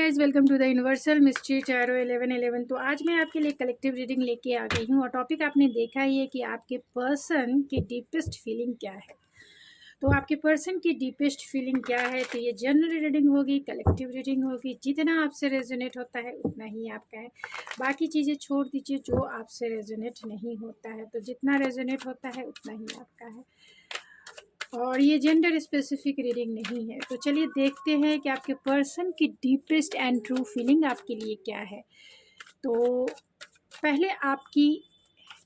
Guys, welcome to the universal mystery tarot 1111। तो आज मैं आपके लिए कलेक्टिव रीडिंग लेके आ गई हूँ और टॉपिक आपने देखा ही है कि आपके पर्सन की डीपेस्ट फीलिंग क्या है। तो आपके पर्सन की डीपेस्ट फीलिंग क्या है, तो ये जनरल रीडिंग होगी, कलेक्टिव रीडिंग होगी। जितना आपसे रेजोनेट होता है उतना ही आपका है, बाकी चीज़ें छोड़ दीजिए जो आपसे रेजोनेट नहीं होता है। तो जितना रेजोनेट होता है उतना ही आपका है, और ये जेंडर स्पेसिफिक रीडिंग नहीं है। तो चलिए देखते हैं कि आपके पर्सन की डीपेस्ट एंड ट्रू फीलिंग आपके लिए क्या है। तो पहले आपकी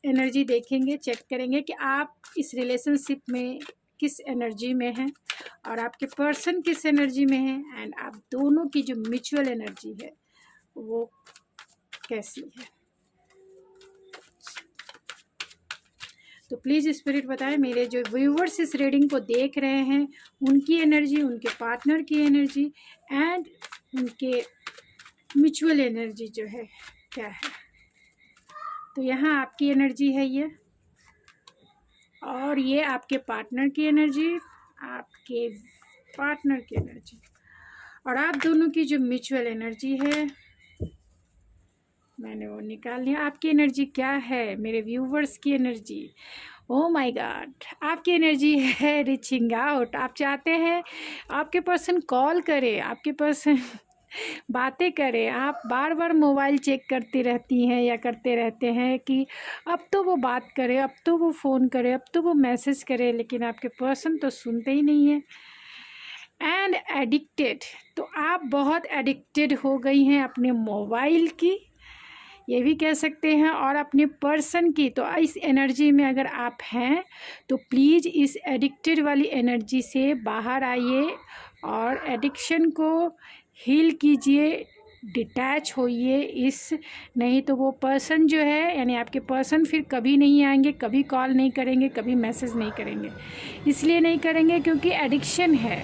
एनर्जी देखेंगे, चेक करेंगे कि आप इस रिलेशनशिप में किस एनर्जी में हैं और आपके पर्सन किस एनर्जी में है, एंड आप दोनों की जो म्यूचुअल एनर्जी है वो कैसी है। तो प्लीज़ स्पिरिट बताएं, मेरे जो व्यूवर्स इस रीडिंग को देख रहे हैं उनकी एनर्जी, उनके पार्टनर की एनर्जी एंड उनके म्यूचुअल एनर्जी जो है क्या है। तो यहाँ आपकी एनर्जी है ये, और ये आपके पार्टनर की एनर्जी, आपके पार्टनर की एनर्जी, और आप दोनों की जो म्यूचुअल एनर्जी है मैंने वो निकाल लिया। आपकी एनर्जी क्या है, मेरे व्यूवर्स की एनर्जी। ओह माय गॉड, आपकी एनर्जी है रीचिंग आउट। आप चाहते हैं आपके पर्सन कॉल करे, आपके पर्सन बातें करें। आप बार बार मोबाइल चेक करती रहती हैं या करते रहते हैं कि अब तो वो बात करे, अब तो वो फ़ोन करे, अब तो वो मैसेज करे, लेकिन आपके पर्सन तो सुनते ही नहीं है। एंड एडिक्टेड, तो आप बहुत एडिक्टेड हो गई हैं अपने मोबाइल की, ये भी कह सकते हैं, और अपने पर्सन की। तो इस एनर्जी में अगर आप हैं तो प्लीज़ इस एडिक्टेड वाली एनर्जी से बाहर आइए और एडिक्शन को हील कीजिए, डिटैच होइए इस। नहीं तो वो पर्सन जो है, यानी आपके पर्सन फिर कभी नहीं आएंगे, कभी कॉल नहीं करेंगे, कभी मैसेज नहीं करेंगे। इसलिए नहीं करेंगे क्योंकि एडिक्शन है।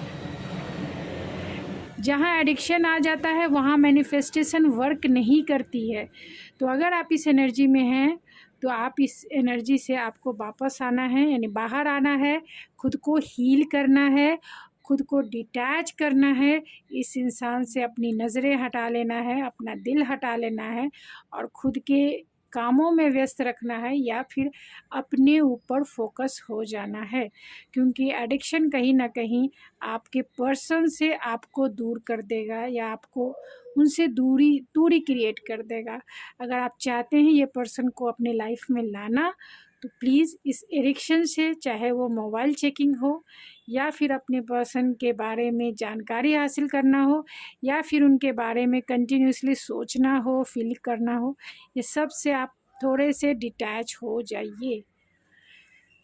जहाँ एडिक्शन आ जाता है वहाँ मैनिफेस्टेशन वर्क नहीं करती है। तो अगर आप इस एनर्जी में हैं तो आप इस एनर्जी से आपको वापस आना है, यानी बाहर आना है, खुद को हील करना है, खुद को डिटैच करना है इस इंसान से, अपनी नज़रें हटा लेना है, अपना दिल हटा लेना है और खुद के कामों में व्यस्त रखना है, या फिर अपने ऊपर फोकस हो जाना है। क्योंकि एडिक्शन कहीं ना कहीं आपके पर्सन से आपको दूर कर देगा या आपको उनसे दूरी क्रिएट कर देगा। अगर आप चाहते हैं ये पर्सन को अपने लाइफ में लाना तो प्लीज़ इस एडिक्शन से, चाहे वो मोबाइल चेकिंग हो या फिर अपने पर्सन के बारे में जानकारी हासिल करना हो या फिर उनके बारे में कंटिन्यूसली सोचना हो, फील करना हो, ये सब से आप थोड़े से डिटैच हो जाइए।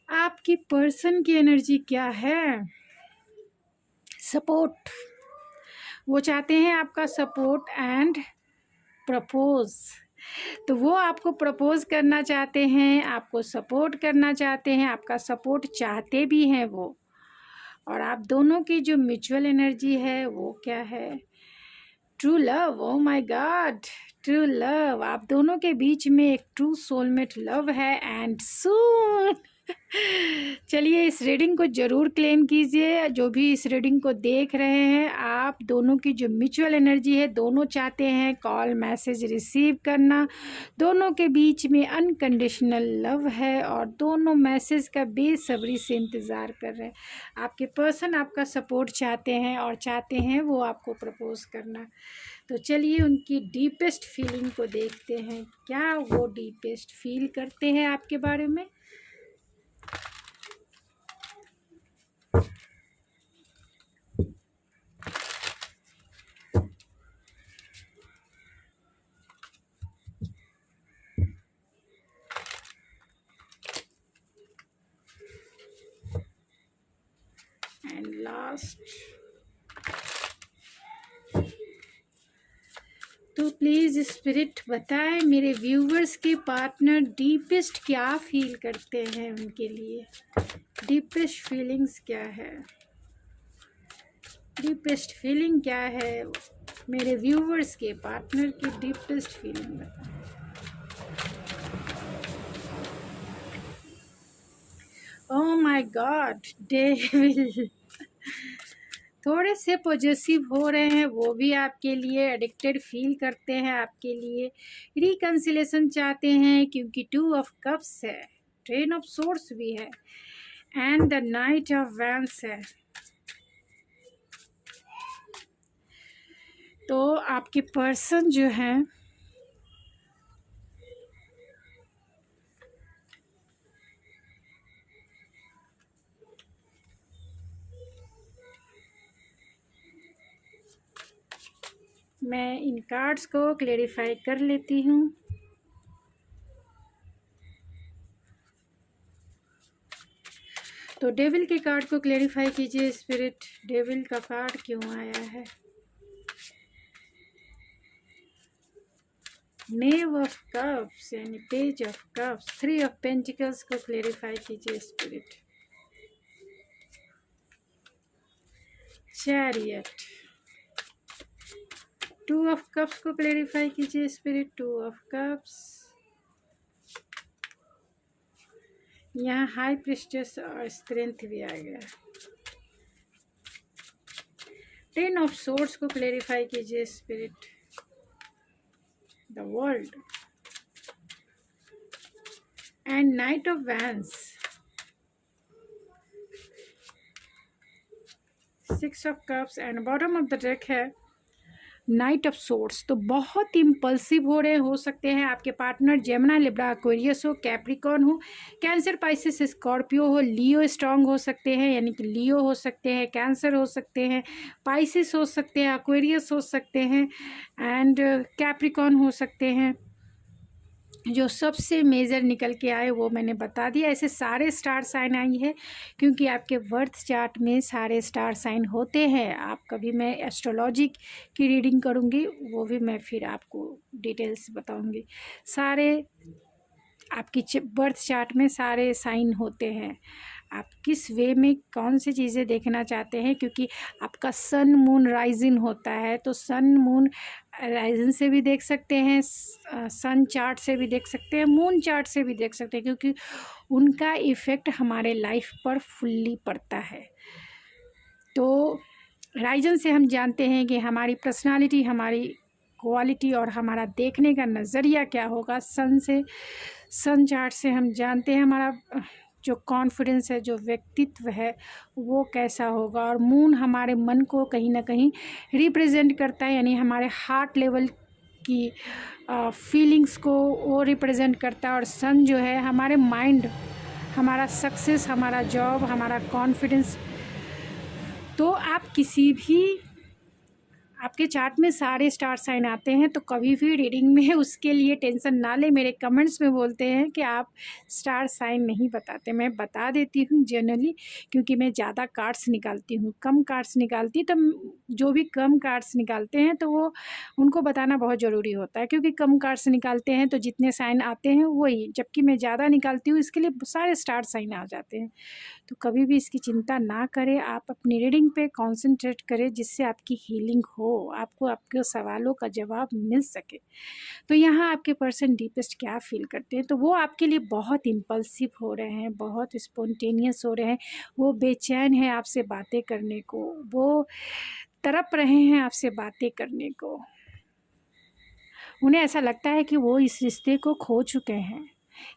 आपकी पर्सन की एनर्जी क्या है? सपोर्ट, वो चाहते हैं आपका सपोर्ट एंड प्रपोज। तो वो आपको प्रपोज करना चाहते हैं, आपको सपोर्ट करना चाहते हैं, आपका सपोर्ट चाहते भी हैं वो। और आप दोनों की जो म्यूचुअल एनर्जी है वो क्या है? True love. Oh my God, true love. आप दोनों के बीच में एक ट्रू सोलमेट लव है एंड सून। चलिए इस रीडिंग को ज़रूर क्लेम कीजिए। जो भी इस रीडिंग को देख रहे हैं, आप दोनों की जो म्यूचुअल एनर्जी है, दोनों चाहते हैं कॉल मैसेज रिसीव करना, दोनों के बीच में अनकंडीशनल लव है और दोनों मैसेज का बेसब्री से इंतज़ार कर रहे हैं। आपके पर्सन आपका सपोर्ट चाहते हैं और चाहते हैं वो आपको प्रपोज करना। तो चलिए उनकी डीपेस्ट फीलिंग को देखते हैं, क्या वो डीपेस्ट फील करते हैं आपके बारे में। एंड लास्ट, तो प्लीज़ स्पिरिट बताएं मेरे व्यूवर्स के पार्टनर डीपेस्ट क्या फील करते हैं, उनके लिए डीपेस्ट फीलिंग्स क्या है, डीपेस्ट फीलिंग क्या है मेरे व्यूवर्स के पार्टनर की डीपेस्ट फीलिंग बताएं। Oh my God, devil. थोड़े से पॉजेसिव हो रहे हैं, वो भी आपके लिए एडिक्टेड फील करते हैं, आपके लिए रिकन्सिलेशन चाहते हैं, क्योंकि 2 ऑफ कप्स है, 10 ऑफ सोर्स भी है and the night of vents है। तो आपके पर्सन जो है मैं इन कार्ड्स को क्लेरिफाई कर लेती हूँ। तो डेविल के कार्ड को क्लेरिफाई कीजिए स्पिरिट, डेविल का कार्ड क्यों आया है। नेव ऑफ कप्स यानी page of cups, 3 of pentacles को क्लेरिफाई कीजिए स्पिरिट। चैरियट, 2 ऑफ कप्स को क्लेरिफाई कीजिए स्पिरिट, 2 ऑफ कप्स। यहाँ हाई प्रिस्टेस और स्ट्रेंथ भी आ गया। 10 ऑफ सोर्ड्स को क्लेरिफाई कीजिए spirit, the world and night of vents, 6 of cups and bottom of the deck है नाइट ऑफ सोर्ड्स। तो बहुत इम्पल्सिव हो सकते हैं आपके पार्टनर, जेमिनी, लिब्रा, एक्वेरियस हो, कैप्रिकॉर्न हो, कैंसर, पाइसेस, स्कॉर्पियो हो, लियो स्ट्रांग हो सकते हैं, यानी कि लियो हो सकते हैं, कैंसर हो सकते हैं, पाइसेस हो सकते हैं, एक्वेरियस हो सकते हैं एंड कैप्रिकॉर्न हो सकते हैं। जो सबसे मेजर निकल के आए वो मैंने बता दिया। ऐसे सारे स्टार साइन आई है क्योंकि आपके बर्थ चार्ट में सारे स्टार साइन होते हैं। आप कभी मैं एस्ट्रोलॉजी की रीडिंग करूँगी, वो भी मैं फिर आपको डिटेल्स बताऊँगी। सारे आपकी बर्थ चार्ट में सारे साइन होते हैं। आप किस वे में कौन सी चीज़ें देखना चाहते हैं, क्योंकि आपका सन मून राइजिंग होता है, तो सन मून राइजिंग से भी देख सकते हैं, सन चार्ट से भी देख सकते हैं, मून चार्ट से भी देख सकते हैं, क्योंकि उनका इफ़ेक्ट हमारे लाइफ पर फुल्ली पड़ता है। तो राइजिंग से हम जानते हैं कि हमारी पर्सनालिटी, हमारी क्वालिटी और हमारा देखने का नज़रिया क्या होगा। सन से, सन चार्ट से हम जानते हैं हमारा जो कॉन्फिडेंस है, जो व्यक्तित्व है वो कैसा होगा। और मून हमारे मन को कहीं ना कहीं रिप्रेजेंट करता है, यानी हमारे हार्ट लेवल की फीलिंग्स को वो रिप्रेजेंट करता है। और सन जो है हमारे माइंड, हमारा सक्सेस, हमारा जॉब, हमारा कॉन्फिडेंस। तो आप किसी भी, आपके चार्ट में सारे स्टार साइन आते हैं, तो कभी भी रीडिंग में उसके लिए टेंशन ना ले। मेरे कमेंट्स में बोलते हैं कि आप स्टार साइन नहीं बताते, मैं बता देती हूँ जनरली, क्योंकि मैं ज़्यादा कार्ड्स निकालती हूँ, कम कार्ड्स निकालती, तो जो भी कम कार्ड्स निकालते हैं तो वो उनको बताना बहुत ज़रूरी होता है, क्योंकि कम कार्ड्स निकालते हैं तो जितने साइन आते हैं वही, जबकि मैं ज़्यादा निकालती हूँ इसके लिए सारे स्टार साइन आ जाते हैं। तो कभी भी इसकी चिंता ना करें, आप अपनी रीडिंग पे कंसंट्रेट करें, जिससे आपकी हीलिंग हो, आपको आपके सवालों का जवाब मिल सके। तो यहाँ आपके पर्सन डीपेस्ट क्या फील करते हैं, तो वो आपके लिए बहुत इम्पल्सिव हो रहे हैं, बहुत स्पॉन्टेनियस हो रहे हैं, वो बेचैन है आपसे बातें करने को, वो तड़प रहे हैं आपसे बातें करने को। उन्हें ऐसा लगता है कि वो इस रिश्ते को खो चुके हैं,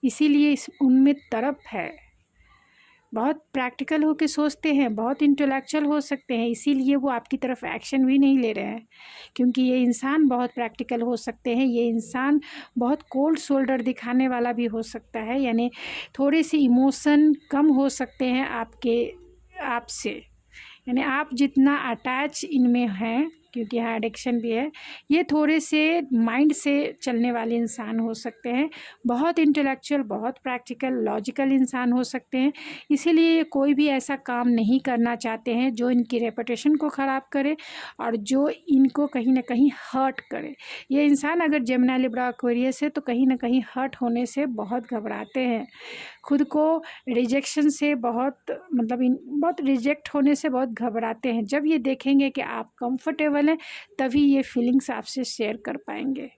इसीलिए उनमें तड़प है। बहुत प्रैक्टिकल होकर सोचते हैं, बहुत इंटेलेक्चुअल हो सकते हैं, इसीलिए वो आपकी तरफ एक्शन भी नहीं ले रहे हैं, क्योंकि ये इंसान बहुत प्रैक्टिकल हो सकते हैं। ये इंसान बहुत कोल्ड शोल्डर दिखाने वाला भी हो सकता है, यानी थोड़े से इमोशन कम हो सकते हैं आपसे, यानी आप जितना अटैच इनमें हैं, क्योंकि यहाँ एडिक्शन भी है। ये थोड़े से माइंड से चलने वाले इंसान हो सकते हैं, बहुत इंटेलेक्चुअल, बहुत प्रैक्टिकल, लॉजिकल इंसान हो सकते हैं। इसीलिए कोई भी ऐसा काम नहीं करना चाहते हैं जो इनकी रेपुटेशन को ख़राब करे और जो इनको कहीं ना कहीं हर्ट करे। ये इंसान अगर जेमिनी, लिब्रा, एक्वेरियस है तो कहीं ना कहीं हर्ट होने से बहुत घबराते हैं, खुद को रिजेक्शन से बहुत बहुत रिजेक्ट होने से बहुत घबराते हैं। जब ये देखेंगे कि आप कंफर्टेबल हैं तभी ये फीलिंग्स आपसे शेयर कर पाएंगे,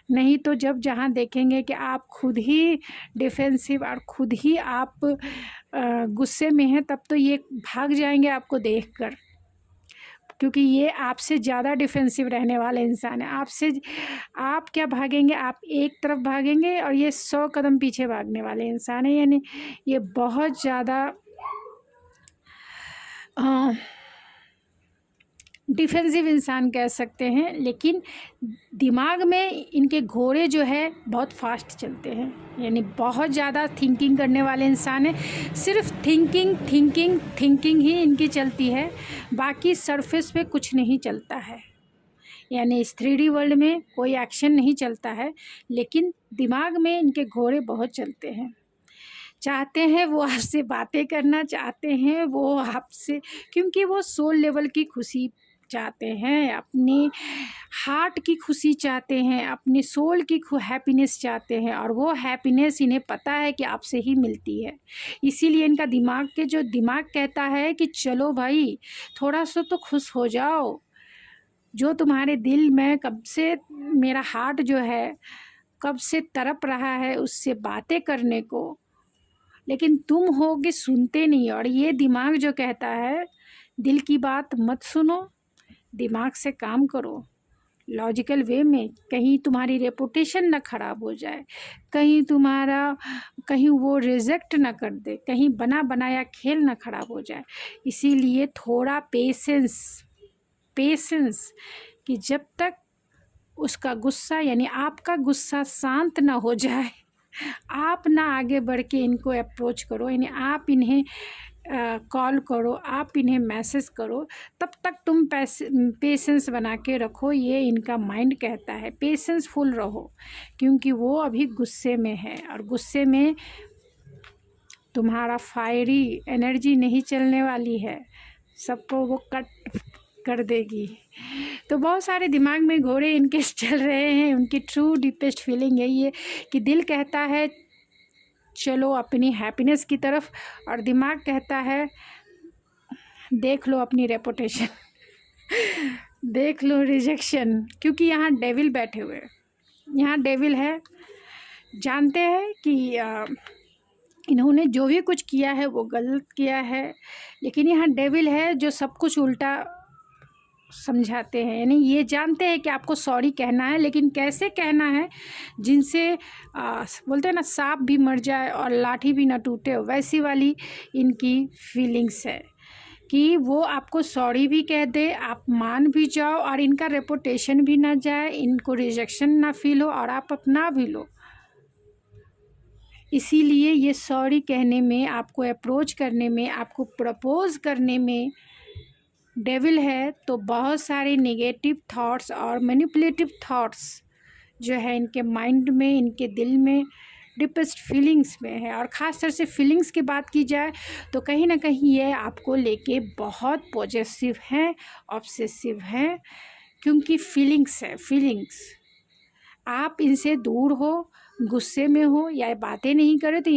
नहीं तो जब जहाँ देखेंगे कि आप खुद ही डिफेंसिव और खुद ही आप गुस्से में हैं, तब तो ये भाग जाएंगे आपको देखकर। क्योंकि ये आपसे ज़्यादा डिफेंसिव रहने वाले इंसान है। आप क्या भागेंगे, आप एक तरफ भागेंगे और ये 100 कदम पीछे भागने वाले इंसान है। यानी ये बहुत ज़्यादा डिफेंसिव इंसान कह सकते हैं। लेकिन दिमाग में इनके घोड़े जो है बहुत फास्ट चलते हैं, यानी बहुत ज़्यादा थिंकिंग करने वाले इंसान हैं। सिर्फ थिंकिंग ही इनकी चलती है, बाकी सरफेस पे कुछ नहीं चलता है। यानी इस 3D वर्ल्ड में कोई एक्शन नहीं चलता है, लेकिन दिमाग में इनके घोड़े बहुत चलते हैं। चाहते हैं वो आपसे बातें करना चाहते हैं, वो आपसे, क्योंकि वो सोल लेवल की खुशी चाहते हैं, अपनी हार्ट की खुशी चाहते हैं, अपनी सोल की हैप्पीनेस चाहते हैं, और वो हैप्पीनेस इन्हें पता है कि आपसे ही मिलती है। इसीलिए इनका दिमाग कहता है कि चलो भाई थोड़ा सा तो खुश हो जाओ, जो तुम्हारे दिल में कब से, मेरा हार्ट जो है कब से तड़प रहा है उससे बातें करने को, लेकिन तुम होगे सुनते नहीं। और ये दिमाग जो कहता है दिल की बात मत सुनो, दिमाग से काम करो लॉजिकल वे में, कहीं तुम्हारी रेपुटेशन ना ख़राब हो जाए, कहीं वो रिजेक्ट ना कर दे, कहीं बना बनाया खेल ना ख़राब हो जाए। इसीलिए थोड़ा पेशेंस कि जब तक उसका गुस्सा, यानी आपका गुस्सा शांत ना हो जाए, आप ना आगे बढ़ के इनको अप्रोच करो, यानी आप इन्हें कॉल करो, आप इन्हें मैसेज करो, तब तक तुम पेशेंस बना के रखो। ये इनका माइंड कहता है पेशेंसफुल रहो, क्योंकि वो अभी गुस्से में है, और गुस्से में तुम्हारा फायरी एनर्जी नहीं चलने वाली है, सबको वो कट कर देगी। तो बहुत सारे दिमाग में घोड़े इनके चल रहे हैं। उनकी ट्रू डीपेस्ट फीलिंग यही है कि दिल कहता है चलो अपनी हैप्पीनेस की तरफ, और दिमाग कहता है देख लो अपनी रेपुटेशन देख लो रिजेक्शन। क्योंकि यहाँ डेविल बैठे हुए, यहाँ डेविल है, जानते हैं कि इन्होंने जो भी कुछ किया है वो गलत किया है, लेकिन यहाँ डेविल है जो सब कुछ उल्टा समझाते हैं। यानी ये जानते हैं कि आपको सॉरी कहना है, लेकिन कैसे कहना है, जिनसे बोलते हैं ना सांप भी मर जाए और लाठी भी ना टूटे, वैसी वाली इनकी फीलिंग्स है कि वो आपको सॉरी भी कह दे, आप मान भी जाओ, और इनका रेपुटेशन भी ना जाए, इनको रिजेक्शन ना फील हो, और आप अपना भी लो। इसीलिए ये सॉरी कहने में, आपको अप्रोच करने में, आपको प्रपोज करने में डेविल है, तो बहुत सारे नेगेटिव थॉट्स और मैनिपुलेटिव थॉट्स जो है इनके माइंड में, इनके दिल में, डीपेस्ट फीलिंग्स में है। और ख़ास तौर से फीलिंग्स की बात की जाए तो कहीं ना कहीं ये आपको लेके बहुत पॉजेसिव हैं, ऑब्सेसिव हैं, क्योंकि फीलिंग्स है। फीलिंग्स आप इनसे दूर हो, गुस्से में हो या बातें नहीं करें, तो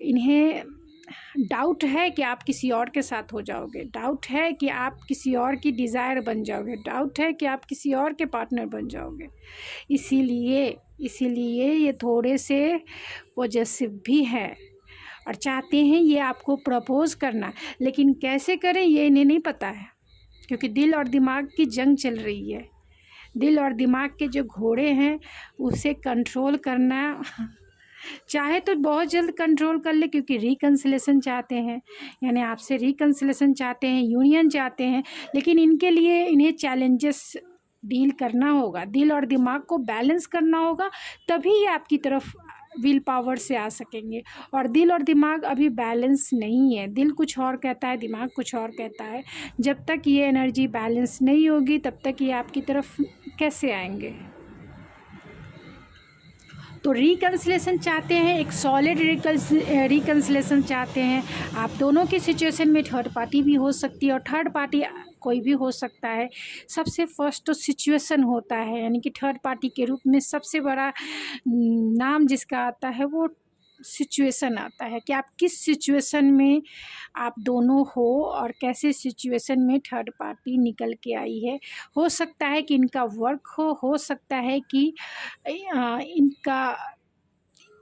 इन्हें डाउट है कि आप किसी और के साथ हो जाओगे, डाउट है कि आप किसी और की डिज़ायर बन जाओगे, डाउट है कि आप किसी और के पार्टनर बन जाओगे। इसीलिए ये थोड़े से पॉजेसिव भी है और चाहते हैं ये आपको प्रपोज करना, लेकिन कैसे करें ये इन्हें नहीं पता है, क्योंकि दिल और दिमाग की जंग चल रही है। दिल और दिमाग के जो घोड़े हैं उसे कंट्रोल करना चाहे तो बहुत जल्द कंट्रोल कर ले, क्योंकि रिकन्सिलेशन चाहते हैं, यानी आपसे रिकन्सिलेशन चाहते हैं, यूनियन चाहते हैं, लेकिन इनके लिए इन्हें चैलेंजेस डील करना होगा, दिल और दिमाग को बैलेंस करना होगा, तभी ये आपकी तरफ विल पावर से आ सकेंगे। और दिल और दिमाग अभी बैलेंस नहीं है, दिल कुछ और कहता है, दिमाग कुछ और कहता है। जब तक ये एनर्जी बैलेंस नहीं होगी तब तक ये आपकी तरफ कैसे आएंगे। तो रिकन्सिलेशन चाहते हैं, एक सॉलिड रिकन्सिलेशन चाहते हैं। आप दोनों की सिचुएशन में थर्ड पार्टी भी हो सकती है, और थर्ड पार्टी कोई भी हो सकता है। सबसे फर्स्ट तो सिचुएशन होता है, यानी कि थर्ड पार्टी के रूप में सबसे बड़ा नाम जिसका आता है वो सिचुएशन आता है, कि आप किस सिचुएशन में आप दोनों हो और कैसे सिचुएशन में थर्ड पार्टी निकल के आई है। हो सकता है कि इनका वर्क हो सकता है कि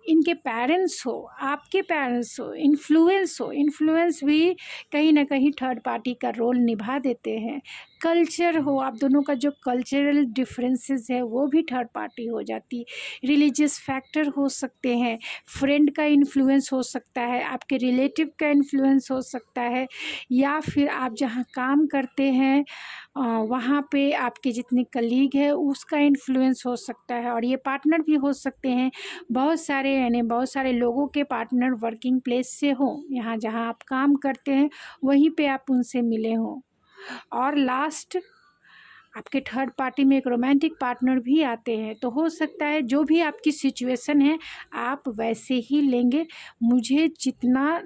इनके पेरेंट्स हो, आपके पेरेंट्स हो, इन्फ्लुएंस भी कहीं ना कहीं थर्ड पार्टी का रोल निभा देते हैं। कल्चर हो, आप दोनों का जो कल्चरल डिफरेंसेस है वो भी थर्ड पार्टी हो जाती है। रिलीजियस फैक्टर हो सकते हैं, फ्रेंड का इन्फ्लुएंस हो सकता है, आपके रिलेटिव का इन्फ्लुएंस हो सकता है, या फिर आप जहाँ काम करते हैं वहाँ पे आपके जितने कलीग हैं उसका इन्फ्लुएंस हो सकता है। और ये पार्टनर भी हो सकते हैं बहुत सारे, यानी बहुत सारे लोगों के पार्टनर वर्किंग प्लेस से हो, यहाँ जहाँ आप काम करते हैं वहीं पे आप उनसे मिले हों। और लास्ट आपके थर्ड पार्टी में एक रोमांटिक पार्टनर भी आते हैं। तो हो सकता है जो भी आपकी सिचुएशन है आप वैसे ही लेंगे। मुझे जितना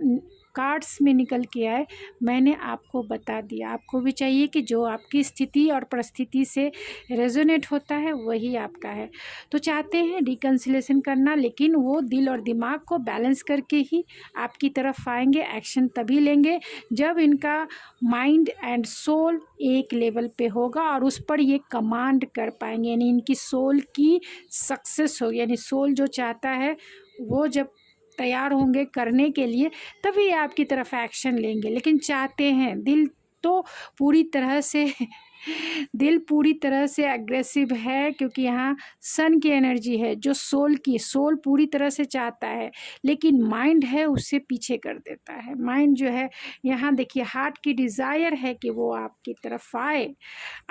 कार्ड्स में निकल के आए मैंने आपको बता दिया। आपको भी चाहिए कि जो आपकी स्थिति और परिस्थिति से रेजोनेट होता है वही आपका है। तो चाहते हैं रिकन्सिलेशन करना, लेकिन वो दिल और दिमाग को बैलेंस करके ही आपकी तरफ आएंगे। एक्शन तभी लेंगे जब इनका माइंड एंड सोल एक लेवल पे होगा और उस पर ये कमांड कर पाएंगे, यानी इनकी सोल की सक्सेस हो, यानी सोल जो चाहता है वो जब तैयार होंगे करने के लिए तभी आपकी तरफ एक्शन लेंगे। लेकिन चाहते हैं, दिल तो पूरी तरह से दिल पूरी तरह से एग्रेसिव है, क्योंकि यहाँ सन की एनर्जी है जो सोल की, सोल पूरी तरह से चाहता है, लेकिन माइंड है उससे पीछे कर देता है। माइंड जो है, यहाँ देखिए हार्ट की डिज़ायर है कि वो आपकी तरफ आए,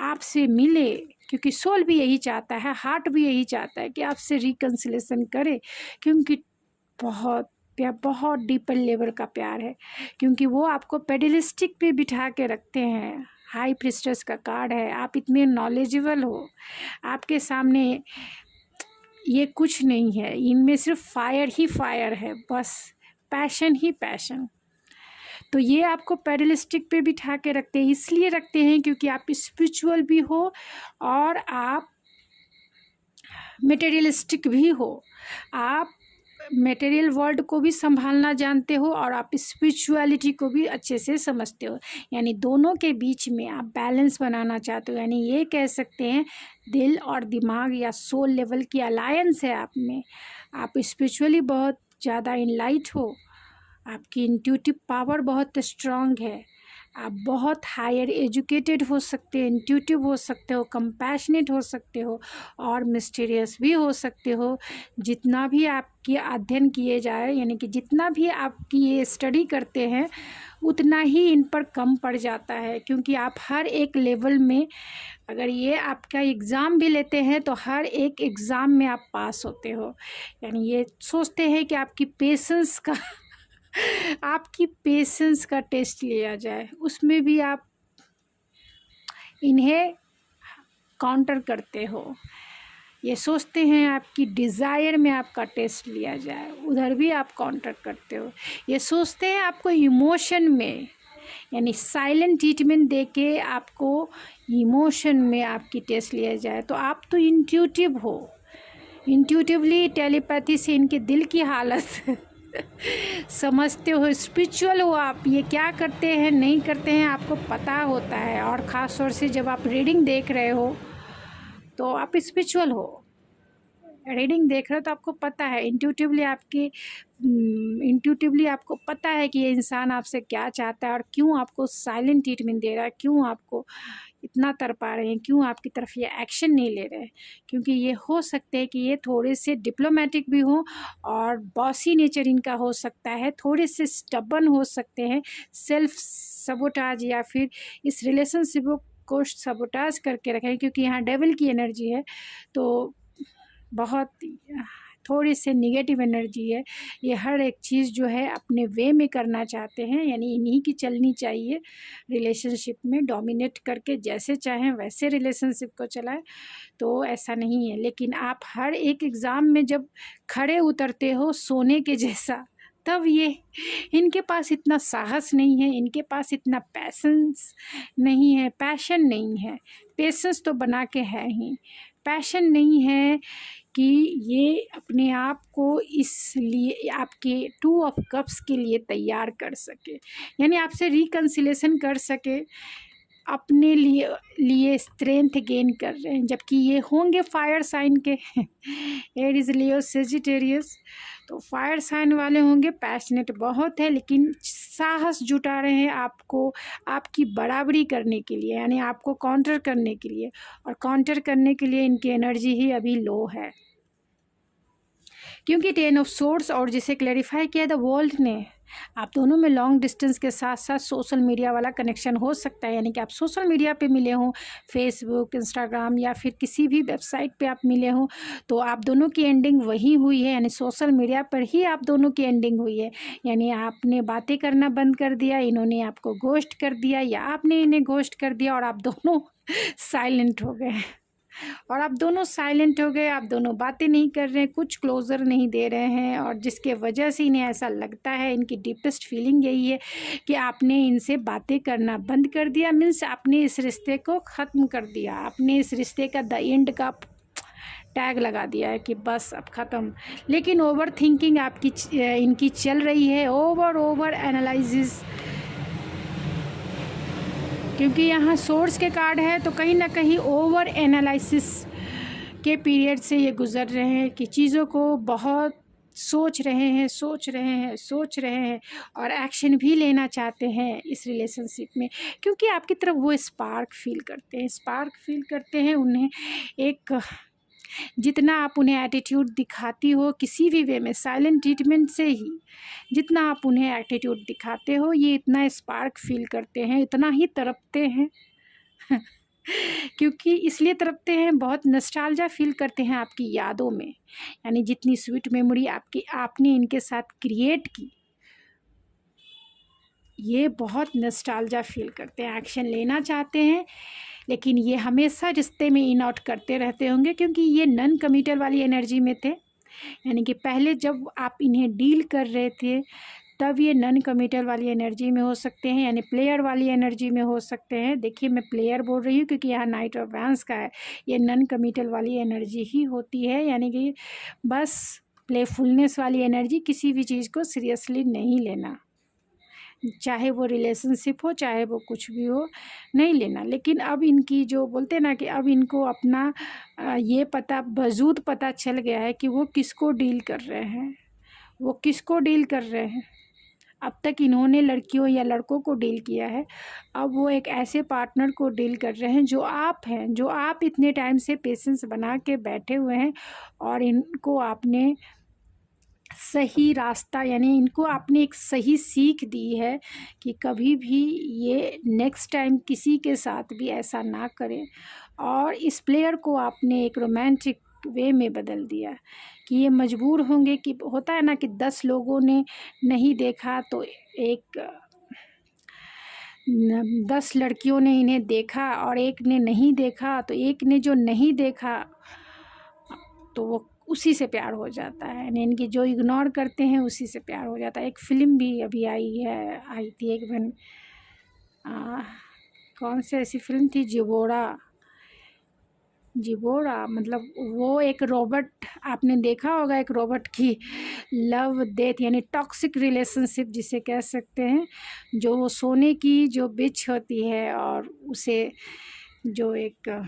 आपसे मिले, क्योंकि सोल भी यही चाहता है, हार्ट भी यही चाहता है कि आपसे रिकन्सिलेशन करे, क्योंकि बहुत प्यार, बहुत डीपर लेवल का प्यार है। क्योंकि वो आपको पेडलिस्टिक पे बिठा के रखते हैं। हाई प्रिस्टेस का कार्ड है, आप इतने नॉलेजेबल हो, आपके सामने ये कुछ नहीं है, इनमें सिर्फ फायर ही फायर है, बस पैशन ही पैशन। तो ये आपको पेडलिस्टिक पे बिठा के रखते हैं, इसलिए रखते हैं क्योंकि आप स्पिरिचुअल भी हो और आप मटेरियलिस्टिक भी हो। आप मटेरियल वर्ल्ड को भी संभालना जानते हो और आप स्पिरिचुअलिटी को भी अच्छे से समझते हो, यानी दोनों के बीच में आप बैलेंस बनाना चाहते हो। यानी ये कह सकते हैं दिल और दिमाग या सोल लेवल की अलायंस है आप में। आप स्पिरिचुअली बहुत ज़्यादा इनलाइट हो, आपकी इंट्यूटिव पावर बहुत स्ट्रांग है, आप बहुत हायर एजुकेटेड हो सकते हैं, इंट्यूटिव हो सकते हो, कंपैशनेट हो सकते हो और मिस्टीरियस भी हो सकते हो। जितना भी आपकी अध्ययन किए जाए, यानी कि जितना भी आपकी ये स्टडी करते हैं उतना ही इन पर कम पड़ जाता है, क्योंकि आप हर एक लेवल में, अगर ये आपका एग्ज़ाम भी लेते हैं तो हर एक एग्ज़ाम में आप पास होते हो। यानी ये सोचते हैं कि आपकी पेशेंस का आपकी पेशेंस का टेस्ट लिया जाए, उसमें भी आप इन्हें काउंटर करते हो। ये सोचते हैं आपकी डिज़ायर में आपका टेस्ट लिया जाए, उधर भी आप काउंटर करते हो। ये सोचते हैं आपको इमोशन में, यानी साइलेंट ट्रीटमेंट देके आपको इमोशन में आपकी टेस्ट लिया जाए। तो आप तो इंट्यूटिव हो, इंट्यूटिवली टेलीपैथी से इनके दिल की हालत समझते हो, स्पिरिचुअल हो आप। ये क्या करते हैं नहीं करते हैं आपको पता होता है, और ख़ास तौर से जब आप रीडिंग देख रहे हो तो आप स्पिरिचुअल हो। रीडिंग देख रहे हो तो आपको पता है, इंट्यूटिवली आपको पता है कि ये इंसान आपसे क्या चाहता है और क्यों आपको साइलेंट ट्रीटमेंट दे रहा है, क्यों आपको इतना तड़पा रहे हैं, क्यों आपकी तरफ ये एक्शन नहीं ले रहे हैं। क्योंकि ये हो सकते हैं कि ये थोड़े से डिप्लोमेटिक भी हों और बॉसी नेचर इनका हो सकता है, थोड़े से स्टबन हो सकते हैं, सेल्फ सबोटाज या फिर इस रिलेशनशिप को सबोटाज करके रखें, क्योंकि यहाँ डेविल की एनर्जी है। तो बहुत थोड़ी से निगेटिव एनर्जी है। ये हर एक चीज़ जो है अपने वे में करना चाहते हैं, यानी इन्हीं की चलनी चाहिए रिलेशनशिप में, डोमिनेट करके जैसे चाहें वैसे रिलेशनशिप को चलाएं। तो ऐसा नहीं है। लेकिन आप हर एक एग्ज़ाम में जब खड़े उतरते हो सोने के जैसा, तब ये इनके पास इतना साहस नहीं है, इनके पास इतना पैसेंस नहीं है, पैशन नहीं है। पेशेंस तो बना के है ही, पैशन नहीं है कि ये अपने आप को इसलिए आपके 2 ऑफ कप्स के लिए तैयार कर सके, यानी आपसे रिकन्सिलेशन कर सके। अपने लिए स्ट्रेंथ गेन कर रहे हैं, जबकि ये होंगे फायर साइन के एरीज, लियो, सेजिटेरियस। तो फायर साइन वाले होंगे पैशनेट बहुत है, लेकिन साहस जुटा रहे हैं आपको आपकी बराबरी करने के लिए, यानी आपको काउंटर करने के लिए, और काउंटर करने के लिए इनकी एनर्जी ही अभी लो है, क्योंकि 10 ऑफ सोर्ड्स और जिसे क्लैरिफाई किया द वर्ल्ड ने, आप दोनों में लॉन्ग डिस्टेंस के साथ साथ सोशल मीडिया वाला कनेक्शन हो सकता है, यानी कि आप सोशल मीडिया पे मिले हों, फेसबुक, इंस्टाग्राम या फिर किसी भी वेबसाइट पे आप मिले हों, तो आप दोनों की एंडिंग वही हुई है, यानी सोशल मीडिया पर ही आप दोनों की एंडिंग हुई है। यानी आपने बातें करना बंद कर दिया, इन्होंने आपको घोस्ट कर दिया, या आपने इन्हें घोस्ट कर दिया, और आप दोनों साइलेंट हो गए, और आप दोनों साइलेंट हो गए, आप दोनों बातें नहीं कर रहे हैं, कुछ क्लोज़र नहीं दे रहे हैं, और जिसके वजह से इन्हें ऐसा लगता है, इनकी डीपेस्ट फीलिंग यही है कि आपने इनसे बातें करना बंद कर दिया, मीन्स आपने इस रिश्ते को ख़त्म कर दिया, आपने इस रिश्ते का द एंड का टैग लगा दिया है कि बस अब ख़त्म। लेकिन ओवर थिंकिंग आपकी इनकी चल रही है, ओवर एनालिसिस, क्योंकि यहाँ सोर्स के कार्ड है, तो कहीं ना कहीं ओवर एनालिसिस के पीरियड से ये गुज़र रहे हैं कि चीज़ों को बहुत सोच रहे हैं और एक्शन भी लेना चाहते हैं इस रिलेशनशिप में, क्योंकि आपकी तरफ वो स्पार्क फील करते हैं उन्हें एक, जितना आप उन्हें एटीट्यूड दिखाती हो किसी भी वे में, साइलेंट ट्रीटमेंट से ही जितना आप उन्हें एटीट्यूड दिखाते हो, ये इतना स्पार्क फील करते हैं, इतना ही तड़पते हैं क्योंकि इसलिए तड़पते हैं, बहुत नॉस्टैल्जिया फील करते हैं आपकी यादों में, यानी जितनी स्वीट मेमोरी आपने इनके साथ क्रिएट की, ये बहुत नॉस्टैल्जिया फील करते हैं, एक्शन लेना चाहते हैं, लेकिन ये हमेशा रिश्ते में इन आउट करते रहते होंगे, क्योंकि ये नॉन कमिटल वाली एनर्जी में थे, यानी कि पहले जब आप इन्हें डील कर रहे थे तब ये नॉन कमिटल वाली एनर्जी में हो सकते हैं, यानी प्लेयर वाली एनर्जी में हो सकते हैं। देखिए मैं प्लेयर बोल रही हूँ क्योंकि यहाँ नाइट ऑफ वैंस का है, ये नॉन कमिटल वाली एनर्जी ही होती है, यानी कि बस प्लेफुलनेस वाली एनर्जी, किसी भी चीज़ को सीरियसली नहीं लेना, चाहे वो रिलेशनशिप हो चाहे वो कुछ भी हो, नहीं लेना। लेकिन अब इनकी जो बोलते हैं ना कि अब इनको अपना ये वजूद पता चल गया है कि वो किसको डील कर रहे हैं, अब तक इन्होंने लड़कियों या लड़कों को डील किया है, अब वो एक ऐसे पार्टनर को डील कर रहे हैं जो आप हैं, जो आप इतने टाइम से पेशेंस बना के बैठे हुए हैं, और इनको आपने सही रास्ता, यानी इनको आपने एक सही सीख दी है कि कभी भी ये नेक्स्ट टाइम किसी के साथ भी ऐसा ना करें, और इस प्लेयर को आपने एक रोमांटिक वे में बदल दिया कि ये मजबूर होंगे कि होता है ना कि 10 लोगों ने नहीं देखा तो एक 10 लड़कियों ने इन्हें देखा और एक ने नहीं देखा, तो एक ने जो नहीं देखा तो वो उसी से प्यार हो जाता है, यानी इनकी जो इग्नोर करते हैं उसी से प्यार हो जाता है। एक फ़िल्म भी अभी आई थी एक दिन, कौन सी ऐसी फ़िल्म थी, जिबोरा, मतलब वो एक रोबोट, आपने देखा होगा, एक रोबोट की लव डेथ यानी टॉक्सिक रिलेशनशिप जिसे कह सकते हैं, जो वो सोने की जो बिच होती है और उसे जो एक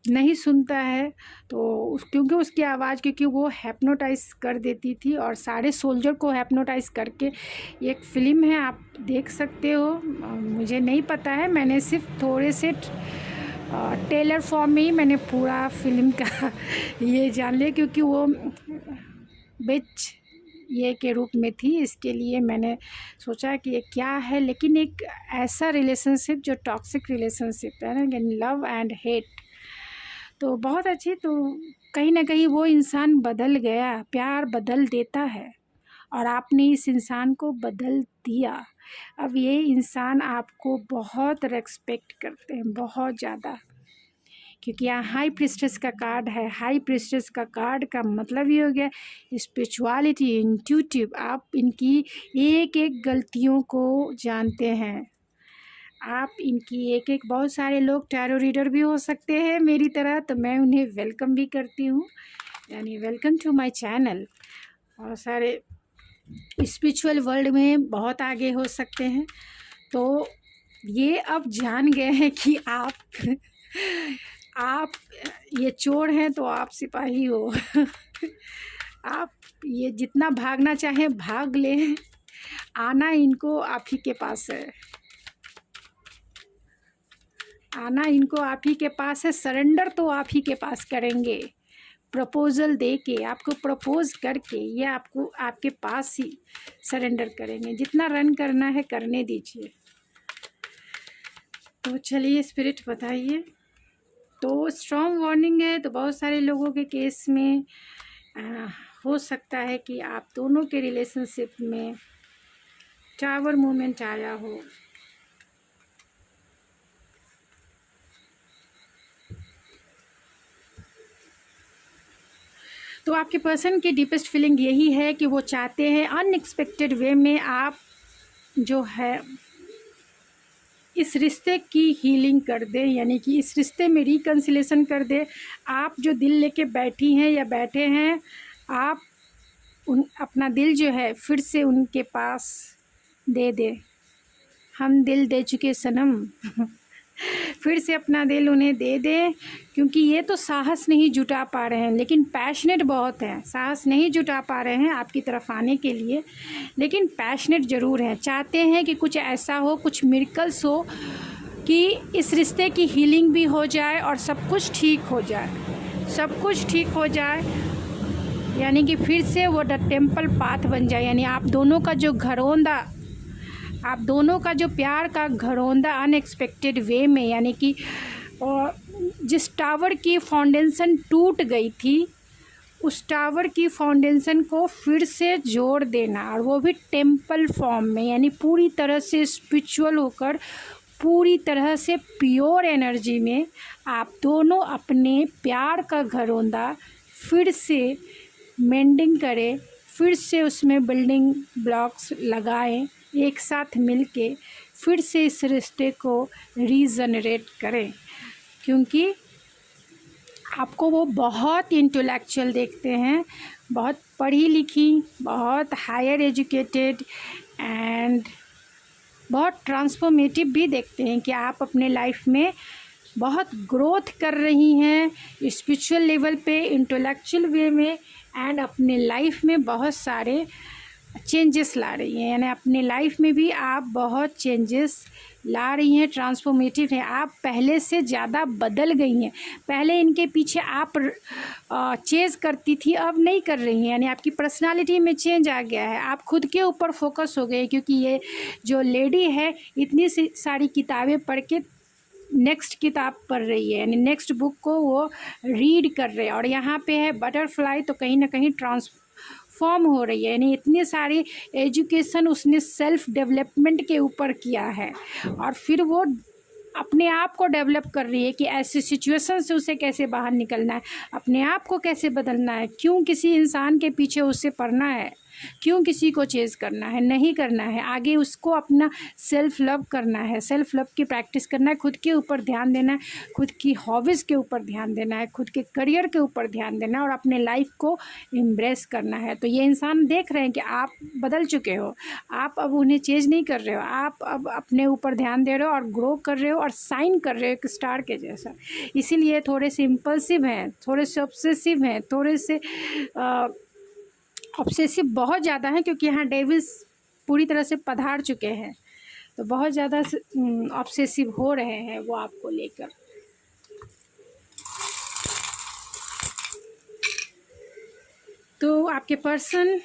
नहीं सुनता है, तो क्योंकि उसकी आवाज़, क्योंकि वो हैप्नोटाइज कर देती थी और सारे सोल्जर को हैप्नोटाइज करके, एक फ़िल्म है आप देख सकते हो, मुझे नहीं पता है, मैंने सिर्फ थोड़े से टेलर फॉर्म में ही मैंने पूरा फिल्म का ये जान लिया, क्योंकि वो बिच ये के रूप में थी, इसके लिए मैंने सोचा कि ये क्या है। लेकिन एक ऐसा रिलेशनशिप जो टॉक्सिक रिलेशनशिप है ना, लव एंड हेट, तो बहुत अच्छी, तो कहीं ना कहीं वो इंसान बदल गया, प्यार बदल देता है, और आपने इस इंसान को बदल दिया। अब ये इंसान आपको बहुत रेस्पेक्ट करते हैं, बहुत ज़्यादा, क्योंकि यहाँ हाई प्रिस्टेस का कार्ड है। हाई प्रिस्टेस का कार्ड का मतलब ये हो गया स्पिरिचुअलिटी, इंट्यूटिव, आप इनकी एक एक गलतियों को जानते हैं, आप इनकी एक एक, बहुत सारे लोग टैरो रीडर भी हो सकते हैं मेरी तरह, तो मैं उन्हें वेलकम भी करती हूँ, यानी वेलकम टू माय चैनल। बहुत सारे स्पिरिचुअल वर्ल्ड में बहुत आगे हो सकते हैं, तो ये अब जान गए हैं कि आप ये चोर हैं तो आप सिपाही हो। आप ये जितना भागना चाहें भाग लें, आना इनको आप ही के पास है, आना इनको आप ही के पास है। सरेंडर तो आप ही के पास करेंगे, प्रपोज़ल दे के, आपको प्रपोज करके ये आपको आपके पास ही सरेंडर करेंगे। जितना रन करना है करने दीजिए। तो चलिए स्पिरिट बताइए। तो स्ट्रॉन्ग वार्निंग है, तो बहुत सारे लोगों के केस में हो सकता है कि आप दोनों के रिलेशनशिप में टावर मूवमेंट आया हो। तो आपके पर्सन की डीपेस्ट फीलिंग यही है कि वो चाहते हैं अनएक्सपेक्टेड वे में आप जो है इस रिश्ते की हीलिंग कर दे, यानी कि इस रिश्ते में रिकन्सिलेशन कर दे। आप जो दिल लेके बैठी हैं या बैठे हैं, आप अपना दिल जो है फिर से उनके पास दे दे। हम दिल दे चुके सनम। फिर से अपना दिल उन्हें दे दें, क्योंकि ये तो साहस नहीं जुटा पा रहे हैं, लेकिन पैशनेट बहुत हैं। साहस नहीं जुटा पा रहे हैं आपकी तरफ आने के लिए, लेकिन पैशनेट ज़रूर हैं। चाहते हैं कि कुछ ऐसा हो, कुछ मिरेकल्स हो कि इस रिश्ते की हीलिंग भी हो जाए और सब कुछ ठीक हो जाए, सब कुछ ठीक हो जाए। यानी कि फिर से वो द टेम्पल पाथ बन जाए, यानी आप दोनों का जो घरौंदा, आप दोनों का जो प्यार का घरौंदा अनएक्सपेक्टेड वे में, यानी कि जिस टावर की फाउंडेशन टूट गई थी, उस टावर की फाउंडेशन को फिर से जोड़ देना, और वो भी टेम्पल फॉर्म में, यानी पूरी तरह से स्पिरिचुअल होकर, पूरी तरह से प्योर एनर्जी में आप दोनों अपने प्यार का घरौंदा फिर से मेंडिंग करें, फिर से उसमें बिल्डिंग ब्लॉक्स लगाएं, एक साथ मिलके फिर से इस रिश्ते को रीजनरेट करें। क्योंकि आपको वो बहुत इंटेलेक्चुअल देखते हैं, बहुत पढ़ी लिखी, बहुत हायर एजुकेटेड एंड बहुत ट्रांसफॉर्मेटिव भी देखते हैं कि आप अपने लाइफ में बहुत ग्रोथ कर रही हैं स्पिरिचुअल लेवल पे, इंटेलेक्चुअल वे में, एंड अपने लाइफ में बहुत सारे चेंजेस ला रही हैं। यानी अपने लाइफ में भी आप बहुत चेंजेस ला रही हैं, ट्रांसफॉर्मेटिव हैं। आप पहले से ज़्यादा बदल गई हैं। पहले इनके पीछे आप चेज़ करती थी, अब नहीं कर रही हैं, यानी आपकी पर्सनालिटी में चेंज आ गया है। आप खुद के ऊपर फोकस हो गए, क्योंकि ये जो लेडी है इतनी सारी किताबें पढ़ के नेक्स्ट किताब पढ़ रही है, यानी नेक्स्ट बुक को वो रीड कर रहे हैं। और यहाँ पे है बटरफ्लाई, तो कहीं ना कहीं ट्रांसफॉर्म हो रही है, यानी इतनी सारी एजुकेशन उसने सेल्फ डेवलपमेंट के ऊपर किया है, और फिर वो अपने आप को डेवलप कर रही है कि ऐसी सिचुएशन से उसे कैसे बाहर निकलना है, अपने आप को कैसे बदलना है, क्यों किसी इंसान के पीछे उससे पड़ना है, क्यों किसी को चेज़ करना है, नहीं करना है। आगे उसको अपना सेल्फ लव करना है, सेल्फ लव की प्रैक्टिस करना है, खुद के ऊपर ध्यान देना है, खुद की हॉबीज़ के ऊपर ध्यान देना है, खुद के करियर के ऊपर ध्यान देना है, और अपने लाइफ को एम्ब्रेस करना है। तो ये इंसान देख रहे हैं कि आप बदल चुके हो, आप अब उन्हें चेंज नहीं कर रहे हो, आप अब अपने ऊपर ध्यान दे रहे हो और ग्रो कर रहे हो और साइन कर रहे हो एक स्टार के जैसा। इसीलिए थोड़े से इम्पल्सिव हैं, थोड़े से ऑब्सेसिव हैं, थोड़े से ऑब्सेसिव बहुत ज़्यादा है, क्योंकि यहाँ डेविल्स पूरी तरह से पधार चुके हैं, तो बहुत ज़्यादा ऑब्सेसिव हो रहे हैं वो आपको लेकर। तो आपके पर्सन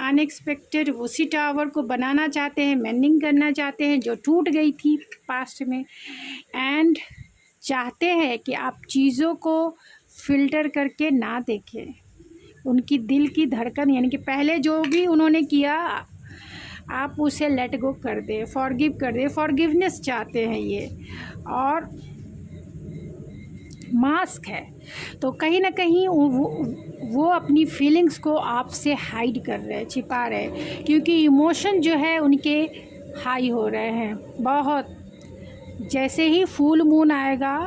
अनएक्सपेक्टेड उसी टावर को बनाना चाहते हैं, मेंडिंग करना चाहते हैं जो टूट गई थी पास्ट में, एंड चाहते हैं कि आप चीज़ों को फिल्टर करके ना देखें। उनकी दिल की धड़कन, यानी कि पहले जो भी उन्होंने किया आप उसे लेट गो कर दे, फॉरगिव कर दे। फॉरगिवनेस चाहते हैं ये, और मास्क है, तो कहीं ना कहीं वो अपनी फीलिंग्स को आपसे हाइड कर रहे हैं, छिपा रहे हैं, क्योंकि इमोशन जो है उनके हाई हो रहे हैं बहुत। जैसे ही फुल मून आएगा,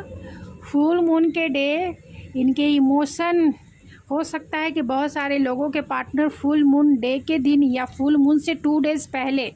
फुल मून के डे इनके इमोशन हो सकता है कि बहुत सारे लोगों के पार्टनर फुल मून डे के दिन या फुल मून से 2 डेज़ पहले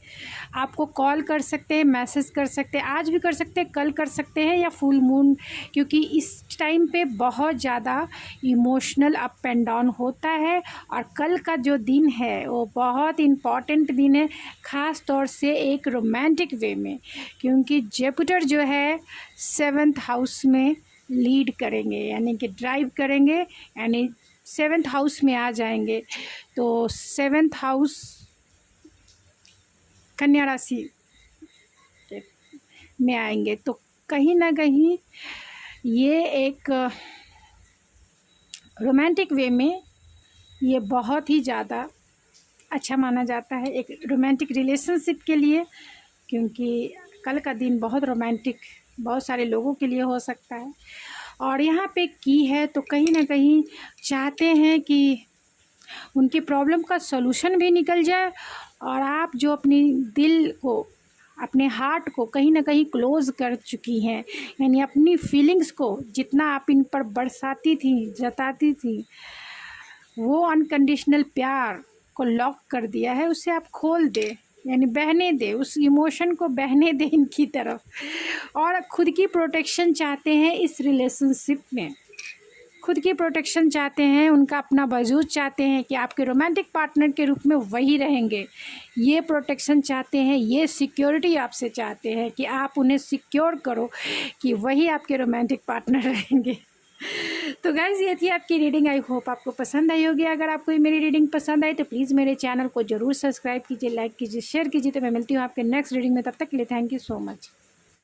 आपको कॉल कर सकते हैं, मैसेज कर सकते हैं, आज भी कर सकते हैं, कल कर सकते हैं या फुल मून, क्योंकि इस टाइम पे बहुत ज़्यादा इमोशनल अप एंड डाउन होता है। और कल का जो दिन है वो बहुत इम्पॉर्टेंट दिन है, ख़ास तौर से एक रोमांटिक वे में, क्योंकि जुपिटर जो है 7th हाउस में लीड करेंगे, यानी कि ड्राइव करेंगे, यानी 7th हाउस में आ जाएंगे। तो 7th हाउस कन्या राशि में आएंगे, तो कहीं ना कहीं ये एक रोमांटिक वे में ये बहुत ही ज़्यादा अच्छा माना जाता है एक रोमांटिक रिलेशनशिप के लिए, क्योंकि कल का दिन बहुत रोमांटिक बहुत सारे लोगों के लिए हो सकता है। और यहाँ पे की है तो कहीं ना कहीं चाहते हैं कि उनकी प्रॉब्लम का सॉल्यूशन भी निकल जाए, और आप जो अपनी दिल को, अपने हार्ट को कहीं ना कहीं क्लोज़ कर चुकी हैं, यानी अपनी फीलिंग्स को जितना आप इन पर बरसाती थी, जताती थी, वो अनकंडीशनल प्यार को लॉक कर दिया है, उसे आप खोल दे, यानी बहने दे, उस इमोशन को बहने दे इनकी तरफ। और खुद की प्रोटेक्शन चाहते हैं इस रिलेशनशिप में, खुद की प्रोटेक्शन चाहते हैं, उनका अपना वजूद चाहते हैं कि आपके रोमांटिक पार्टनर के रूप में वही रहेंगे, ये प्रोटेक्शन चाहते हैं, ये सिक्योरिटी आपसे चाहते हैं कि आप उन्हें सिक्योर करो कि वही आपके रोमांटिक पार्टनर रहेंगे। तो गाइज़ ये थी आपकी रीडिंग, आई होप आपको पसंद आई होगी। अगर आपको मेरी रीडिंग पसंद आई तो प्लीज़ मेरे चैनल को ज़रूर सब्सक्राइब कीजिए, लाइक कीजिए, शेयर कीजिए। तो मैं मिलती हूँ आपके नेक्स्ट रीडिंग में, तब तक के लिए थैंक यू सो मच।